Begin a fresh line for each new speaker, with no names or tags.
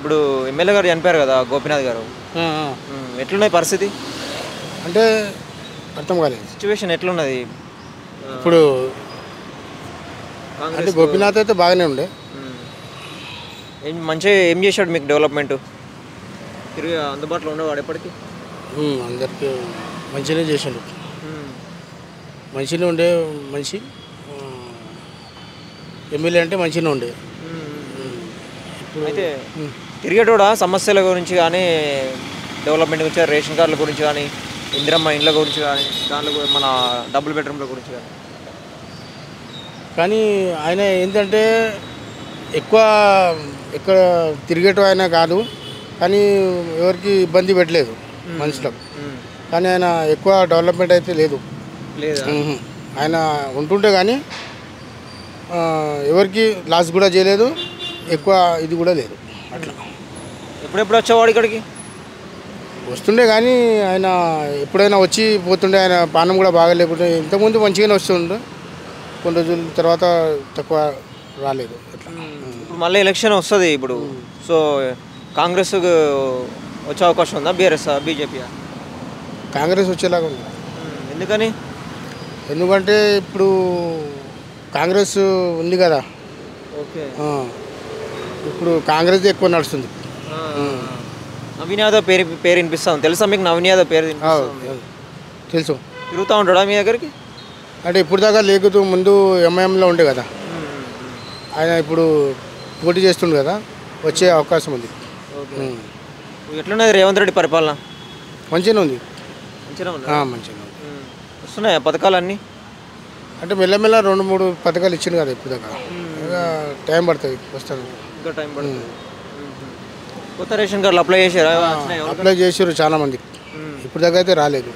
ఇప్పుడు ఎమ్మెల్యే గారు చనిపోయారు కదా గోపీనాథ్ గారు. ఎట్లున్నాయి పరిస్థితి?
అంటే అర్థం కాలేదు.
సిచ్యువేషన్ ఎట్లున్నది
ఇప్పుడు అంటే
కాంగ్రెస్?
గోపీనాథ్ అయితే బాగానే ఉండే.
మంచిగా ఏం చేశాడు మీకు డెవలప్మెంట్? తిరిగి అందుబాటులో ఉండేవాడు ఎప్పటికీ?
అందరికీ మంచిగానే చేసిండు. మంచిగానే ఉండే మనిషి. ఎమ్మెల్యే అంటే మంచిగానే ఉండే.
అయితే తిరిగేటోడా సమస్యల గురించి కానీ, డెవలప్మెంట్ గురించి, రేషన్ కార్డుల గురించి కానీ, ఇందిరమ్మ ఇండ్ల గురించి కానీ, దాంట్లో మన డబుల్ బెడ్రూమ్ల గురించి కానీ?
కానీ ఆయన ఏంటంటే ఎక్కువ ఇక్కడ తిరిగేటో ఆయన కాదు, కానీ ఎవరికి ఇబ్బంది పెట్టలేదు మనుషులకు. కానీ ఆయన ఎక్కువ డెవలప్మెంట్ అయితే లేదు.
లేదా
ఆయన ఉంటుంటే కానీ ఎవరికి లాస్ కూడా చేయలేదు, ఎక్కువ ఇది కూడా లేదు. అట్లా
ఎప్పుడెప్పుడు వచ్చేవాడు ఇక్కడికి?
వస్తుండే కానీ ఆయన ఎప్పుడైనా వచ్చి పోతుండే. ఆయన పానం కూడా బాగా లేకుంటే, ఇంతకుముందు మంచిగానే వస్తుండే, కొన్ని రోజుల తర్వాత తక్కువ రాలేదు. అట్లా
ఇప్పుడు మళ్ళీ ఎలక్షన్ వస్తుంది ఇప్పుడు. సో కాంగ్రెస్ వచ్చే అవకాశం ఉందా? BRS BJP?
కాంగ్రెస్ వచ్చేలాగా ఉంది.
ఎందుకని?
ఎందుకంటే ఇప్పుడు కాంగ్రెస్ ఉంది కదా.
ఓకే.
ఇప్పుడు కాంగ్రెస్ ఎక్కువ నడుస్తుంది.
నవీన్ యాదవ్ పేరు వినిపిస్తాం. తెలుసా మీకు నవీన్ యాదవ్ పేరు?
తెలుసు.
తిరుగుతూ ఉంటాడా మీ దగ్గరికి?
అంటే ఇప్పుడు దాకా లేకుతూ ముందు ఎంఐఎంలో ఉండే కదా ఆయన, ఇప్పుడు పోటీ చేస్తుండు కదా, వచ్చే అవకాశం ఉంది.
ఎట్లున్నది రేవంత్ రెడ్డి పరిపాలన?
మంచిగానే ఉంది.
మంచిగా
మంచిగా ఉంది.
వస్తున్నాయా పథకాలన్నీ?
అంటే మెల్లమెల్ల 2-3 పథకాలు ఇచ్చిండు కదా ఇప్పుడు దాకా. టైం పడుతుంది వస్తుంది.
ఇంకా టైం పడుతుంది. కొత్త రేషన్ కార్డులు అప్లై చేశారా?
అప్లై చేసారు చాలా మంది. ఇప్పుడు దాకా అయితే రాలేదు.